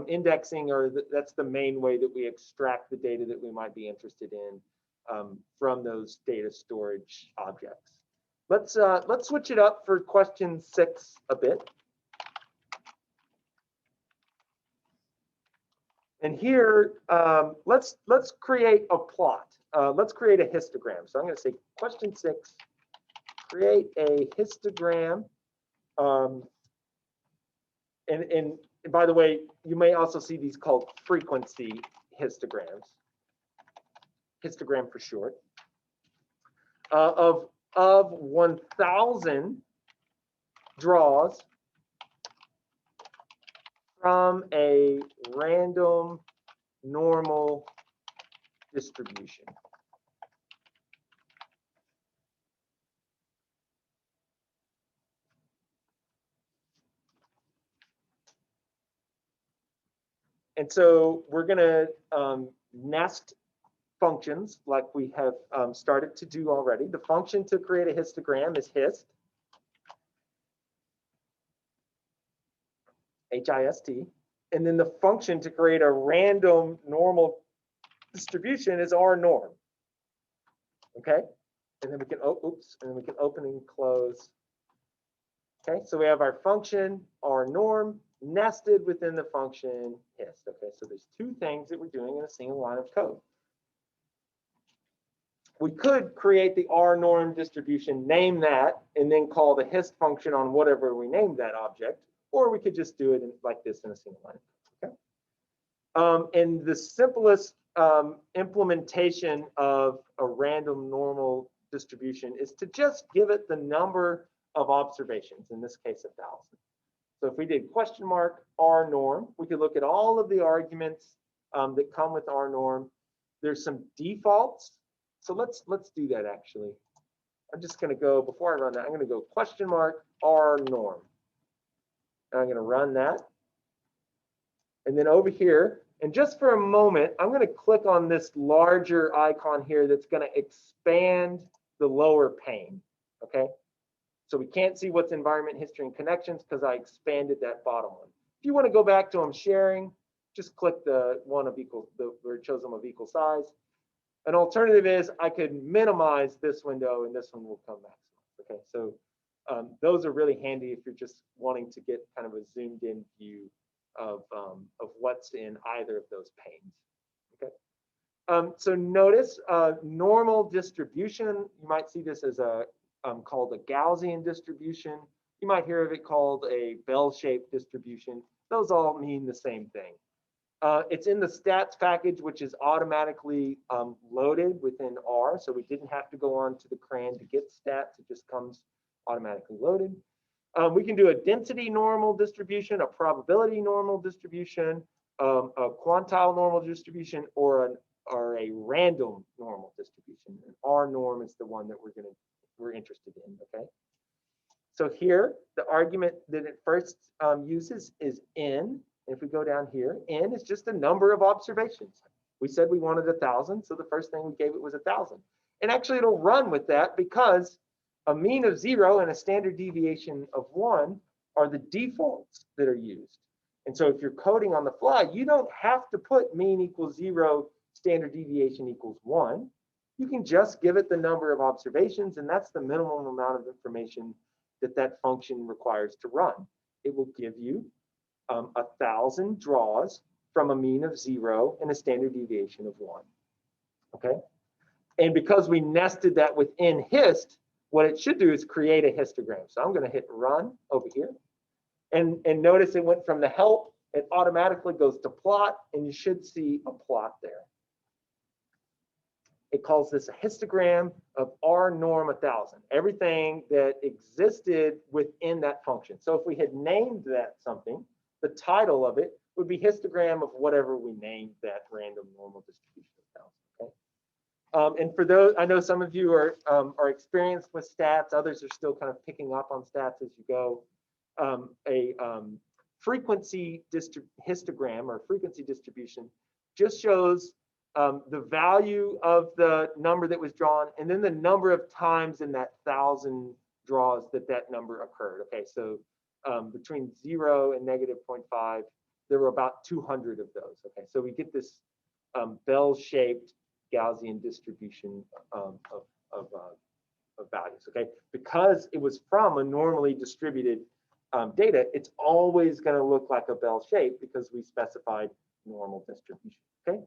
indexing, or that's the main way that we extract the data that we might be interested in. from those data storage objects. Let's switch it up for question 6 a bit. And here, let's create a plot. Let's create a histogram. So I'm going to say question 6, create a histogram. And by the way, you may also see these called frequency histograms. Histogram for short. Of 1,000 draws from a random normal distribution. And so we're going to nest functions like we have started to do already. The function to create a histogram is hist, H-I-S-T. And then the function to create a random normal distribution is rnorm. Okay? And then we can, and then we can open and close. Okay, so we have our function rnorm nested within the function hist. Okay, so there's 2 things that we're doing in a single line of code. We could create the rnorm distribution, name that, and then call the hist function on whatever we named that object, or we could just do it like this in a single line. Okay. And the simplest implementation of a random normal distribution is to just give it the number of observations, in this case 1,000. So if we did question mark rnorm, we could look at all of the arguments that come with rnorm. There's some defaults. So let's do that actually. I'm just going to go, before I run that, I'm going to go question mark rnorm. And I'm going to run that. And then over here, and just for a moment, I'm going to click on this larger icon here that's going to expand the lower pane. Okay. So we can't see what's environment history and connections because I expanded that bottom one. If you want to go back to sharing, just click the one of equal, where it shows them of equal size. An alternative is I could minimize this window and this one will come maximum. Okay, so those are really handy if you're just wanting to get kind of a zoomed in view of what's in either of those panes. Okay, so notice normal distribution. You might see this as a called a Gaussian distribution. You might hear of it called a bell-shaped distribution. Those all mean the same thing. It's in the stats package, which is automatically loaded within R. So we didn't have to go on to the CRAN to get stats. It just comes automatically loaded. We can do a density normal distribution, a probability normal distribution, a quantile normal distribution, or a random normal distribution. And rnorm is the one that we're interested in. Okay. So here, the argument that it first uses is n. If we go down here, n is just a number of observations. We said we wanted 1,000, so the first thing we gave it was 1,000. And actually, it'll run with that because a mean of 0 and a standard deviation of 1 are the defaults that are used. And so if you're coding on the fly, you don't have to put mean equals 0, standard deviation equals 1. You can just give it the number of observations, and that's the minimum amount of information that that function requires to run. It will give you 1,000 draws from a mean of 0 and a standard deviation of 1. Okay, and because we nested that within hist, what it should do is create a histogram. So I'm going to hit run over here, and notice it went from the help, it automatically goes to plot, and you should see a plot there. It calls this a histogram of rnorm 1,000, everything that existed within that function. So if we had named that something, the title of it would be histogram of whatever we named that random normal distribution of 1,000. Okay. And for those, I know some of you are experienced with stats. Others are still kind of picking up on stats as you go. A frequency histogram or frequency distribution just shows the value of the number that was drawn and then the number of times in that 1,000 draws that number occurred. Okay, so between 0 and -0.5, there were about 200 of those. Okay, so we get this bell-shaped Gaussian distribution of values, okay? Because it was from a normally distributed data, it's always going to look like a bell shape because we specified normal distribution, okay?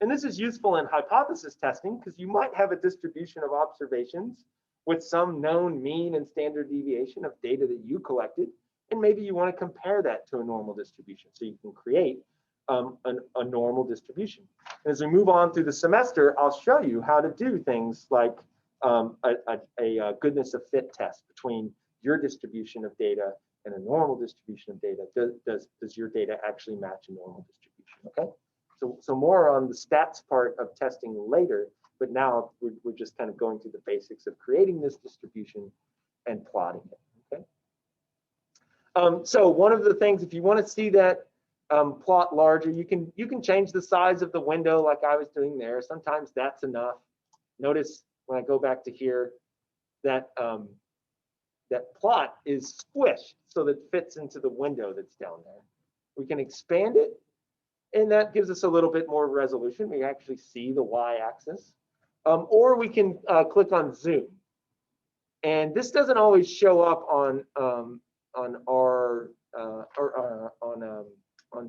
And this is useful in hypothesis testing because you might have a distribution of observations with some known mean and standard deviation of data that you collected, and maybe you want to compare that to a normal distribution. So you can create a normal distribution. And as we move on through the semester, I'll show you how to do things like a goodness of fit test between your distribution of data and a normal distribution of data. Does your data actually match a normal distribution? Okay. So more on the stats part of testing later, but now we're just kind of going through the basics of creating this distribution and plotting it. Okay. So one of the things, if you want to see that plot larger, you can change the size of the window like I was doing there. Sometimes that's enough. Notice when I go back to here that that plot is squished so that it fits into the window that's down there. We can expand it, and that gives us a little bit more resolution. We actually see the y-axis, or we can click on zoom, and this doesn't always show up on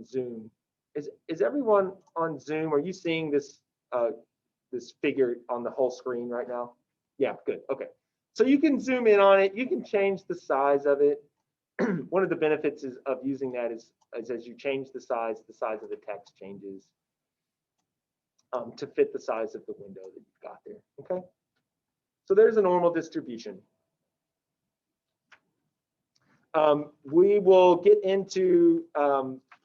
Zoom. Is everyone on Zoom? Are you seeing this this figure on the whole screen right now? Yeah, good. Okay. So you can zoom in on it. You can change the size of it. One of the benefits of using that is as you change the size of the text changes to fit the size of the window that you've got there. Okay. So there's a normal distribution. We will get into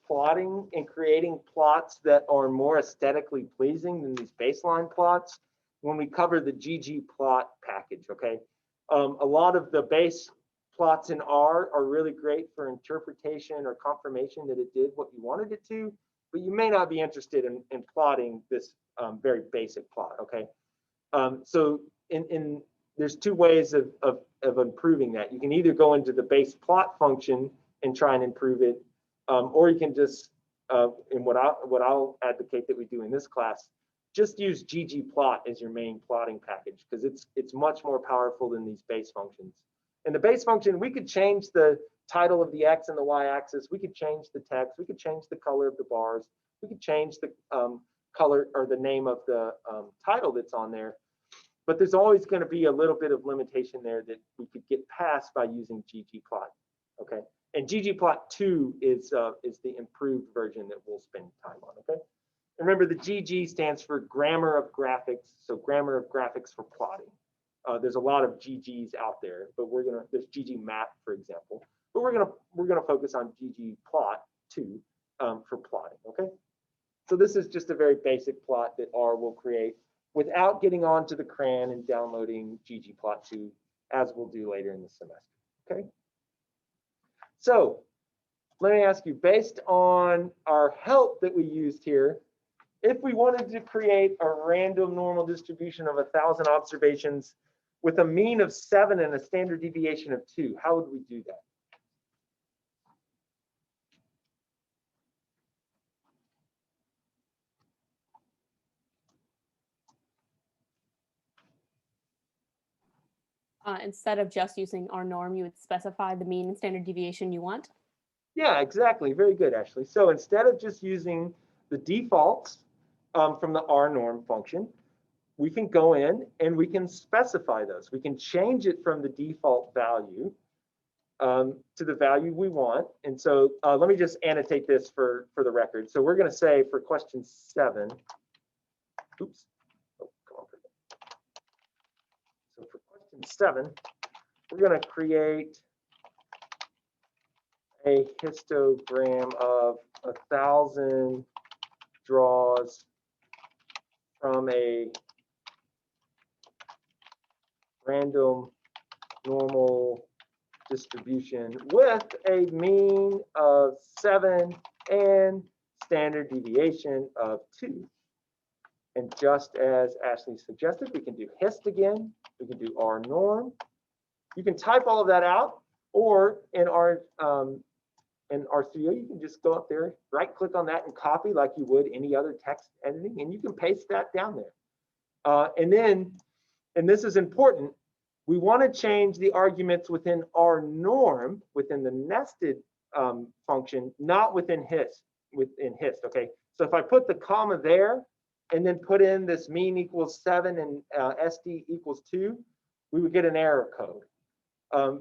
plotting and creating plots that are more aesthetically pleasing than these baseline plots when we cover the ggplot package, okay? A lot of the base plots in R are really great for interpretation or confirmation that it did what you wanted it to, but you may not be interested in plotting this very basic plot, okay? So there's two ways of improving that. You can either go into the base plot function and try and improve it, or you can just, and what I'll advocate that we do in this class, just use ggplot as your main plotting package because it's much more powerful than these base functions. In the base function, we could change the title of the x and the y-axis. We could change the text. We could change the color of the bars. We could change the color or the name of the title that's on there. But there's always going to be a little bit of limitation there that we could get past by using ggplot. Okay, and ggplot2 is the improved version that we'll spend time on. Okay, remember the GG stands for grammar of graphics, so grammar of graphics for plotting. There's a lot of GGs out there, but there's GG map, for example, but we're gonna focus on ggplot2 for plotting. Okay, so this is just a very basic plot that R will create without getting onto the CRAN and downloading ggplot2, as we'll do later in the semester. Okay. So let me ask you, based on our help that we used here, if we wanted to create a random normal distribution of 1,000 observations with a mean of 7 and a standard deviation of 2, how would we do that? Instead of just using our norm, you would specify the mean and standard deviation you want? Yeah, exactly. Very good, Ashley. So instead of just using the defaults from the R norm function, we can go in and we can specify those. We can change it from the default value to the value we want. And so let me just annotate this for the record. So we're going to say for question 7, oops. Oh, come on. So for question 7, we're going to create a histogram of 1,000 draws from a random normal distribution with a mean of 7 and standard deviation of 2. And just as Ashley suggested, we can do hist again. We can do R norm. You can type all of that out, or in RStudio, you can just go up there, right click on that and copy like you would any other text editing, and you can paste that down there. And then, and this is important, we want to change the arguments within our norm, within the nested function, not within hist, okay? So if I put the comma there and then put in this mean equals 7 and SD equals 2, we would get an error code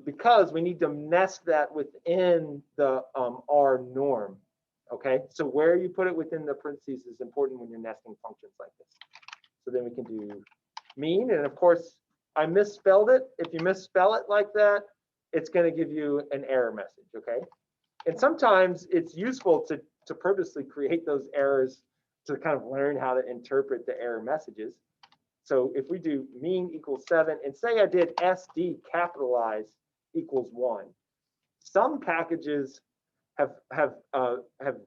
because we need to nest that within the our norm, okay? So where you put it within the parentheses is important when you're nesting functions like this. So then we can do mean, and of course, I misspelled it. If you misspell it like that, it's going to give you an error message, okay? And sometimes it's useful to purposely create those errors to kind of learn how to interpret the error messages. So if we do mean equals 7, and say I did SD capitalize equals 1, some packages have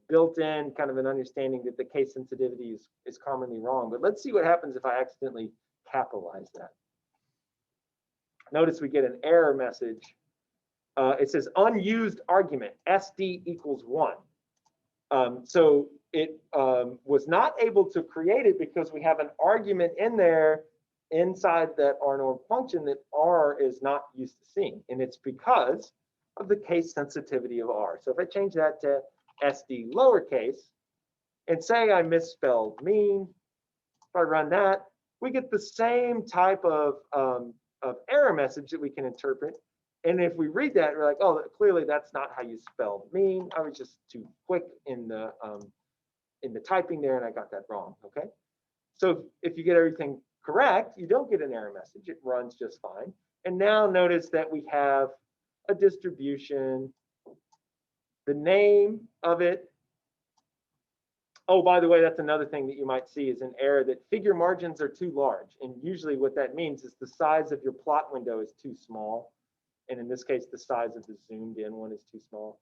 built in kind of an understanding that the case sensitivity is commonly wrong. But let's see what happens if I accidentally capitalize that. Notice we get an error message. It says unused argument, SD equals 1. So it was not able to create it because we have an argument in there inside that R norm function that R is not used to seeing. And it's because of the case sensitivity of R. So if I change that to SD lowercase and say I misspelled mean, if I run that, we get the same type of error message that we can interpret. And if we read that, we're like, oh, clearly that's not how you spell mean. I was just too quick in the typing there, and I got that wrong. Okay. So if you get everything correct, you don't get an error message. It runs just fine. And now notice that we have a distribution, the name of it. Oh, by the way, that's another thing that you might see is an error that figure margins are too large. And usually what that means is the size of your plot window is too small. And in this case, the size of the zoomed in one is too small.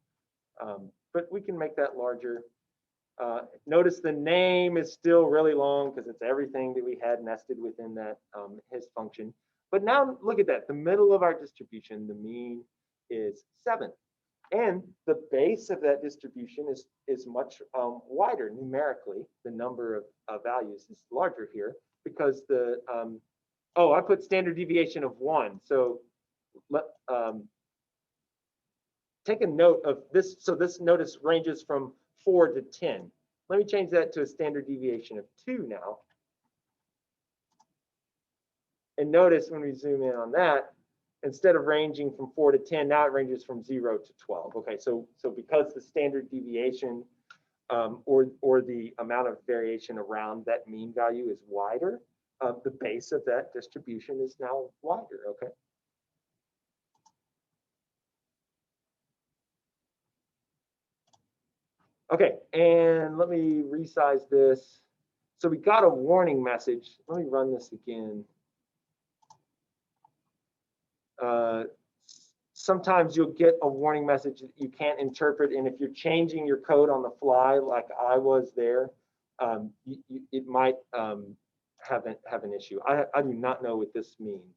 But we can make that larger. Notice the name is still really long because it's everything that we had nested within that his function. But now look at that. The middle of our distribution, the mean is 7. And the base of that distribution is much wider numerically. The number of values is larger here because the, oh, I put standard deviation of 1. So take a note of this. So this notice ranges from 4 to 10. Let me change that to a standard deviation of 2 now. And notice when we zoom in on that, instead of ranging from 4 to 10, now it ranges from 0 to 12. Okay, so because the standard deviation or the amount of variation around that mean value is wider, the base of that distribution is now wider. Okay. Okay, and let me resize this. So we got a warning message. Let me run this again. Sometimes you'll get a warning message that you can't interpret, and if you're changing your code on the fly, like I was there, it might have an issue. I do not know what this means.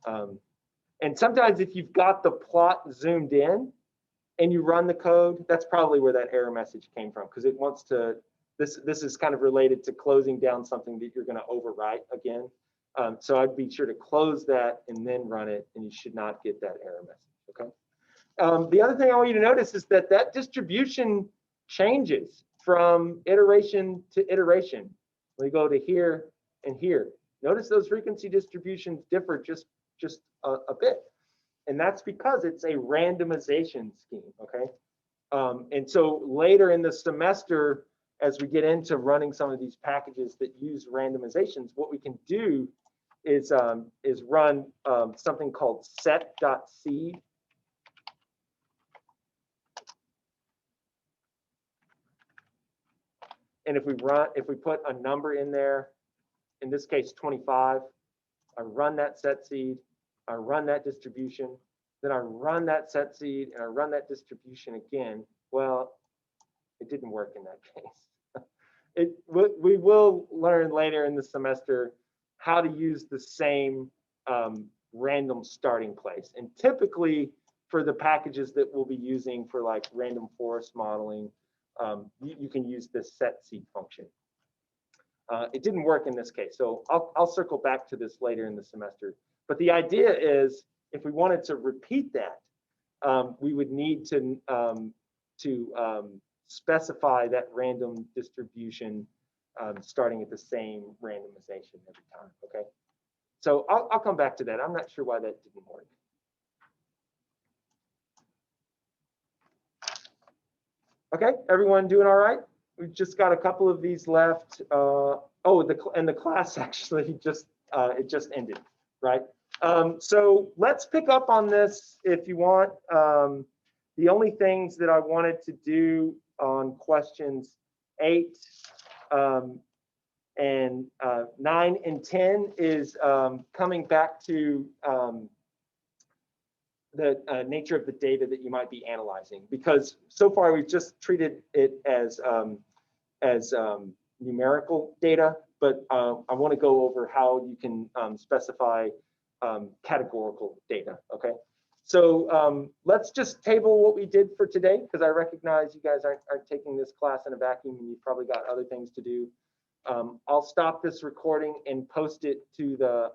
And sometimes if you've got the plot zoomed in and you run the code, that's probably where that error message came from, because it wants to. This is kind of related to closing down something that you're going to overwrite again. So I'd be sure to close that and then run it, and you should not get that error message, okay? The other thing I want you to notice is that that distribution changes from iteration to iteration. We go to here and here. Notice those frequency distributions differ just a bit, and that's because it's a randomization scheme, okay? And so later in the semester, as we get into running some of these packages that use randomizations, what we can do is run something called set.seed. And if we put a number in there, in this case 25, I run that set seed, I run that distribution, then I run that set seed, and I run that distribution again. Well, it didn't work in that case. We will learn later in the semester how to use the same random starting place. And typically for the packages that we'll be using for like random forest modeling, you can use this set seed function. It didn't work in this case, so I'll circle back to this later in the semester. But the idea is, if we wanted to repeat that, we would need to specify that random distribution starting at the same randomization every time. Okay, so I'll come back to that. I'm not sure why that didn't work. Okay, everyone doing all right? We've just got a couple of these left. The class actually just it just ended, right? So let's pick up on this if you want. The only things that I wanted to do on questions 8 and 9 and 10 is coming back to the nature of the data that you might be analyzing, because so far we've just treated it as numerical data, but I want to go over how you can specify categorical data. Okay, so let's just table what we did for today, because I recognize you guys aren't taking this class in a vacuum and you've probably got other things to do. I'll stop this recording and post it to the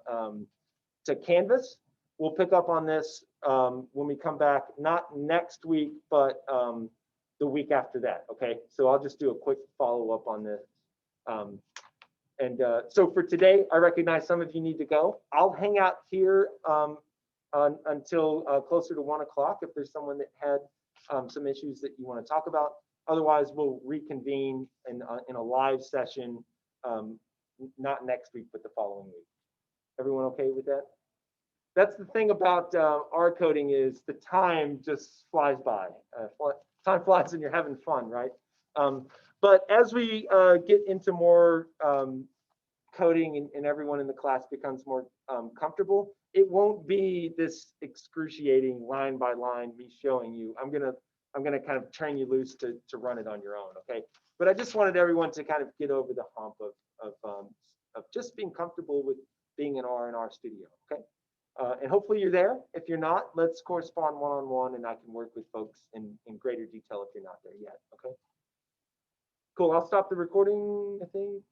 to Canvas. We'll pick up on this when we come back, not next week, but the week after that. Okay, so I'll just do a quick follow up on this. So for today, I recognize some of you need to go. I'll hang out here until closer to 1 o'clock if there's someone that had some issues that you want to talk about. Otherwise, we'll reconvene in a live session, not next week, but the following week. Everyone okay with that? That's the thing about R coding, is the time just flies by. Time flies when you're having fun, right? But as we get into more coding and everyone in the class becomes more comfortable, it won't be this excruciating line by line me showing you. I'm gonna kind of turn you loose to run it on your own, okay? But I just wanted everyone to kind of get over the hump of just being comfortable with being in R and RStudio, okay? And hopefully you're there. If you're not, let's correspond one-on-one and I can work with folks in greater detail if you're not there yet, okay? Cool, I'll stop the recording, I think.